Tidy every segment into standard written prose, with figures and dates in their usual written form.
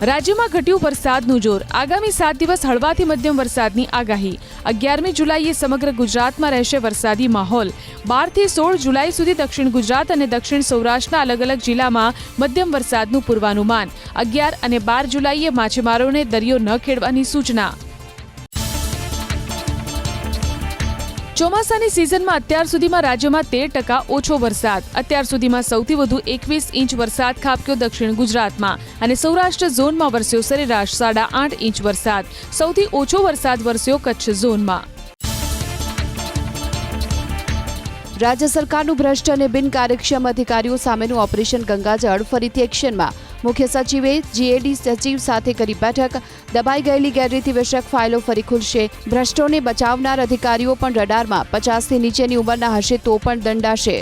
રાજ્યમાં ઘટ્યું વરસાદનું જોર. આગામી 7 દિવસ હળવાથી મધ્યમ વરસાદની આગાહી. 11મી જુલાઈએ સમગ્ર ગુજરાતમાં રહેશે વરસાદી માહોલ. 12 થી 16 જુલાઈ સુધી દક્ષિણ ગુજરાત અને દક્ષિણ સૌરાષ્ટ્રના અલગ અલગ જિલ્લામાં મધ્યમ વરસાદનું પૂર્વાનુમાન. 11 અને 12 જુલાઈએ માછીમારોને દરિયો ન ખેડવાની સૂચના. ચોમાસાની સિઝનમાં અત્યાર સુધીમાં રાજ્યમાં 13% ઓછો વરસાદ. અત્યાર સુધીમાં સૌથી વધુ 21 ઇંચ વરસાદ ખાબક્યો દક્ષિણ ગુજરાતમાં અને સૌરાષ્ટ્ર ઝોનમાં વરસ્યો સરેરાશ 8.5 ઇંચ વરસાદ. સૌથી ઓછો વરસાદ વરસ્યો કચ્છ ઝોનમાં. રાજ્ય સરકારનું ભ્રષ્ટ અને બિનકાર્યક્ષમ અધિકારીઓ સામેનું ઓપરેશન ગંગાજળ ફરીથી એક્શનમાં. મુખ્ય સચિવે જીએડી સચિવ સાથે કરી બેઠક. દબાઈ ગયેલી ગેરરીતિ વિષયક ફાઇલો ફરી ખુલશે. ભ્રષ્ટોને બચાવનાર અધિકારીઓ પણ રડારમાં. 50થી નીચેની ઉંમરના હશે તો પણ દંડાશે.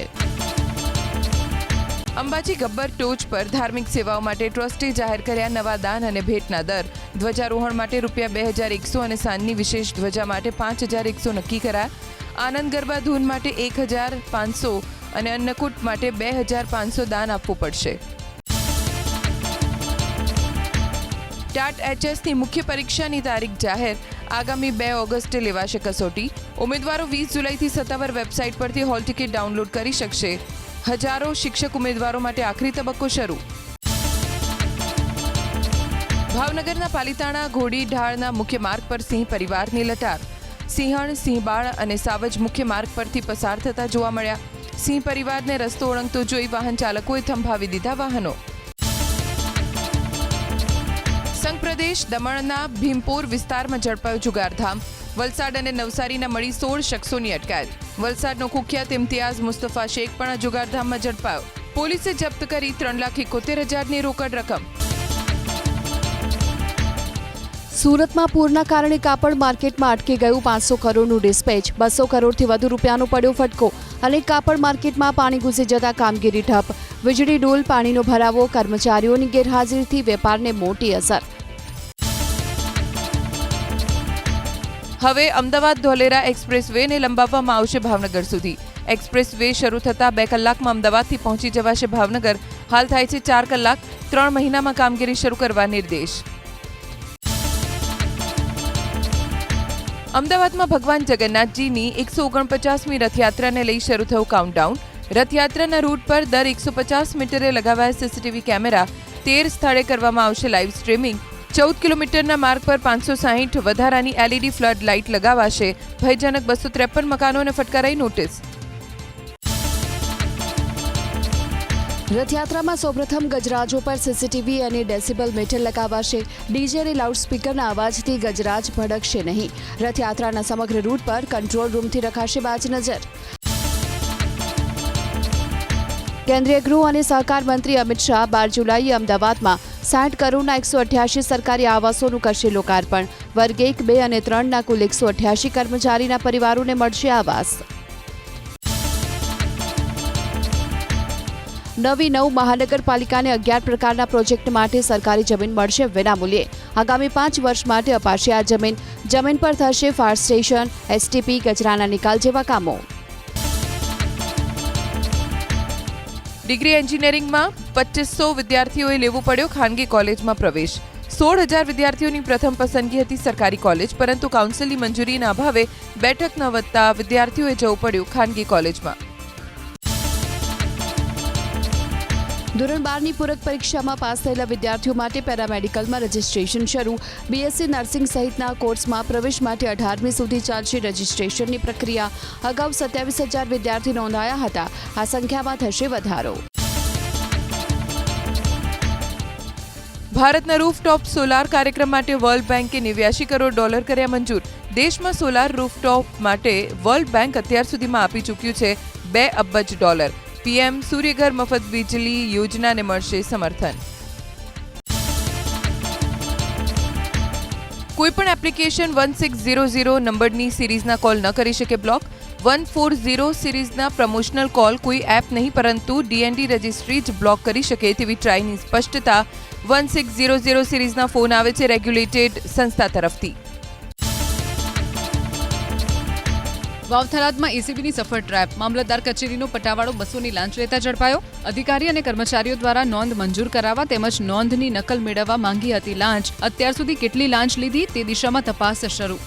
અંબાજી ગબ્બર ટોચ પર ધાર્મિક સેવાઓ માટે ટ્રસ્ટે જાહેર કર્યા નવા દાન અને ભેટના દર. ધ્વજારોહણ માટે ₹2100 અને સાંજની વિશેષ ધ્વજા માટે ₹5100 નક્કી કરાયા. આનંદ ગરબા ધૂન માટે 1500 અને અન્નકૂટ માટે 2500 દાન આપવું પડશે. ટાટ એચએસની મુખ્ય પરીક્ષાની તારીખ જાહેર. આગામી 2 ઓગસ્ટે લેવાશે કસોટી. ઉમેદવારો 20 જુલાઈથી સત્તાવાર વેબસાઇટ પરથી હોલ ટિકિટ ડાઉનલોડ કરી શકશે. હજારો શિક્ષક ઉમેદવારો માટે આખરી તબક્કો શરૂ. ભાવનગરના પાલિતાણા ઘોડી ઢાળના મુખ્ય માર્ગ પર સિંહ પરિવારની લટાર. સિંહણ, સિંહબાળ અને સાવજ મુખ્ય માર્ગ પરથી પસાર થતા જોવા મળ્યા. સિંહ પરિવારને રસ્તો ઓળંગતો જોઈ વાહન ચાલકોએ થંભાવી દીધા વાહનો. સંઘપ્રદેશ દમણના ભીમપોર વિસ્તારમાં ઝડપાયો જુગારધામ. વલસાડ અને નવસારીના મળી 16 શખ્સોની અટકાયત. વલસાડનો કુખ્યાત ઇમ્તિયાઝ મુસ્તફા શેખ પણ આ જુગારધામમાં ઝડપાયો. પોલીસે જપ્ત કરી 3,71,000ની રોકડ રકમ. સુરતમાં પૂરના કારણે કાપડ માર્કેટમાં અટકી ગયું 500 કરોડનું ડિસ્પેચ. 200 કરોડથી વધુ રૂપિયાનો પડ્યો ફટકો. અને કાપડ માર્કેટમાં પાણી ઘૂસી જતા કામગીરી ઠપ. વીજળી ડોલ, પાણીનો ભરાવો, કર્મચારીઓની ગેરહાજરીથી વેપારને મોટી અસર. હવે અમદાવાદ ધોલેરા એક્સપ્રેસ વેને લંબાવવામાં આવશે ભાવનગર સુધી. એક્સપ્રેસ વે શરૂ થતાં 2 કલાકમાં અમદાવાદથી પહોંચી જવાશે ભાવનગર. હાલ થાય છે 4 કલાક. 3 મહિનામાં કામગીરી શરૂ કરવા નિર્દેશ. અમદાવાદમાં ભગવાન જગન્નાથજીની 149મી રથયાત્રાને લઈ શરૂ થયું કાઉન્ટડાઉન. રથયાત્રાના રૂટ પર દર 150 મીટરે લગાવાયા સીસીટીવી કેમેરા. 13 સ્થળે કરવામાં આવશે લાઇવ સ્ટ્રીમિંગ. 14 કિલોમીટરના માર્ગ પર 560 વધારાની એલઈડી ફ્લડ લાઇટ લગાવાશે. ભયજનક 253 મકાનોને ફટકારાઈ નોટિસ. રથયાત્રામાં સૌપ્રથમ ગજરાજો પર સીસીટીવી અને ડેસિબલ મીટર લગાવાશે. ડીજે અને લાઉડસ્પીકરના અવાજથી ગજરાજ ભડકશે નહીં. રથયાત્રાના સમગ્ર રૂટ પર કંટ્રોલ રૂમથી રખાશે બાજ નજર. કેન્દ્રીય ગૃહ અને સહકાર મંત્રી અમિત શાહ 12 જુલાઈએ અમદાવાદમાં 60 કરોડના 188 સરકારી આવાસોનું કરશે લોકાર્પણ. વર્ગ 1, 2 અને 3ના કુલ 188 કર્મચારીના પરિવારોને મળશે આવાસ. નવી 9 મહાનગરપાલિકાને 11 પ્રકારના પ્રોજેક્ટ માટે સરકારી જમીન મળશે વિનામૂલ્યે. આગામી 5 વર્ષ માટે અપાશે આ જમીન. જમીન પર થશે ફાયર સ્ટેશન, એસટીપી, કચરાના નિકાલ જેવા કામો. ડિગ્રી એન્જિનિયરિંગમાં 2500 વિદ્યાર્થીઓએ લેવું પડ્યો ખાનગી કોલેજમાં પ્રવેશ. 16,000 વિદ્યાર્થીઓની પ્રથમ પસંદગી હતી સરકારી કોલેજ, પરંતુ કાઉન્સિલની મંજૂરીના અભાવે બેઠક ન વધતા વિદ્યાર્થીઓએ જવું પડ્યું ખાનગી કોલેજમાં. ધોરણ 12ની પૂરક પરીક્ષામાં પાસ થયેલા વિદ્યાર્થીઓ માટે પેરામેડિકલમાં રજીસ્ટ્રેશન શરૂ. બીએસસી નર્સિંગ સહિતના કોર્સમાં પ્રવેશ માટે 18મી સુધી ચાલશે રજીસ્ટ્રેશનની પ્રક્રિયા. અગાઉ 27,000 વિદ્યાર્થી નોંધાયા હતા. આ સંખ્યામાં થશે વધારો. ભારતના રૂફટોપ સોલાર કાર્યક્રમ માટે વર્લ્ડ બેંકે $89 કરોડ કર્યા મંજૂર. દેશમાં સોલાર રૂફટોપ માટે વર્લ્ડ બેંક અત્યાર સુધીમાં આપી ચૂક્યું છે $2 અબજ. પીએમ સૂર્યઘર મફત વીજળી યોજનાને મળશે સમર્થન. કોઈપણ એપ્લિકેશન 1600 નંબરની સિરીઝના કોલ ન કરી શકે બ્લોક. 140 સિરીઝના પ્રમોશનલ કોલ કોઈ એપ નહીં પરંતુ ડીએનડી રજિસ્ટ્રી જ બ્લોક કરી શકે તેવી ટ્રાયની સ્પષ્ટતા. 1600 સિરીઝના ફોન આવે છે રેગ્યુલેટેડ સંસ્થા તરફથી. વાવથરાદમાં એસીબીની સફળ ટ્રેપ, મામલતદાર કચેરીનો પટાવાળો 200ની લાંચ લેતા ઝડપાયો. અધિકારી અને કર્મચારીઓ દ્વારા નોંધ મંજૂર કરાવવા તેમજ નોંધની નકલ મેળવવા માંગી હતી લાંચ. અત્યાર સુધી કેટલી લાંચ લીધી તે દિશામાં તપાસ શરૂ.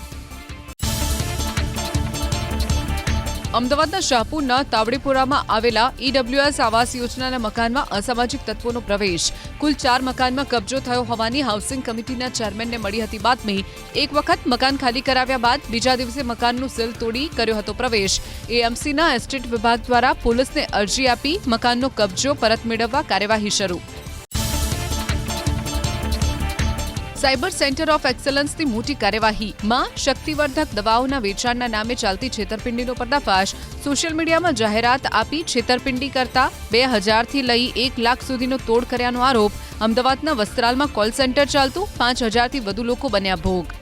અમદાવાદના શાહપુરના તાવડીપુરામાં આવેલા ઈડબ્લ્યુએસ આવાસ યોજનાના મકાનમાં અસામાજિક તત્વોનો પ્રવેશ. કુલ 4 મકાનમાં કબજો થયો હોવાની હાઉસિંગ કમિટીના ચેરમેનને મળી હતી બાતમી. એક વખત મકાન ખાલી કરાવ્યા બાદ બીજા દિવસે મકાનનું સીલ તોડી કર્યો હતો પ્રવેશ. એએમસીના એસ્ટેટ વિભાગ દ્વારા પોલીસને અરજી આપી મકાનનો કબજો પરત મેળવવા કાર્યવાહી શરૂ. સાયબર સેન્ટર ઓફ એક્સલન્સની મોટી કાર્યવાહી. માં શક્તિવર્ધક દવાઓના વેચાણના નામે ચાલતી છેતરપિંડીનો પર્દાફાશ. સોશિયલ મીડિયામાં જાહેરાત આપી છેતરપિંડી કરતા 2000થી લઈ 1 લાખ સુધીનો તોડ કર્યાનો આરોપ. અમદાવાદના વસ્ત્રાલમાં કોલ સેન્ટર ચાલતું, 5000થી વધુ લોકો બન્યા ભોગ.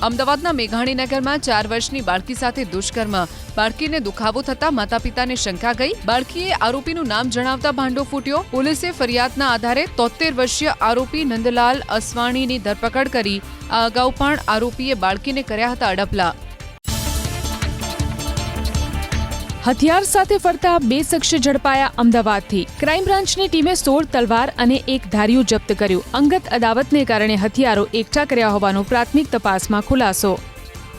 અમદાવાદના મેઘાણીનગરમાં 4 વર્ષની બાળકી સાથે દુષ્કર્મ. બાળકીને દુખાવો થતા માતા પિતાને શંકા ગઈ. બાળકીએ આરોપીનું નામ જણાવતા ભાંડો ફૂટ્યો. પોલીસે ફરિયાદના આધારે 73 વર્ષીય આરોપી નંદલાલ અસવાણીની ધરપકડ કરી. આ અગાઉ પણ આરોપીએ બાળકીને કર્યા હતા અડપલા. હથિયાર સાથે ફરતા 2 શખ્સ ઝડપાયા અમદાવાદથી. ક્રાઇમ બ્રાન્ચની ટીમે 16 તલવાર અને 1 ધારિયું જપ્ત કર્યું. અંગત અદાવતને કારણે હથિયારો એકઠા કર્યા હોવાનો પ્રાથમિક તપાસમાં ખુલાસો.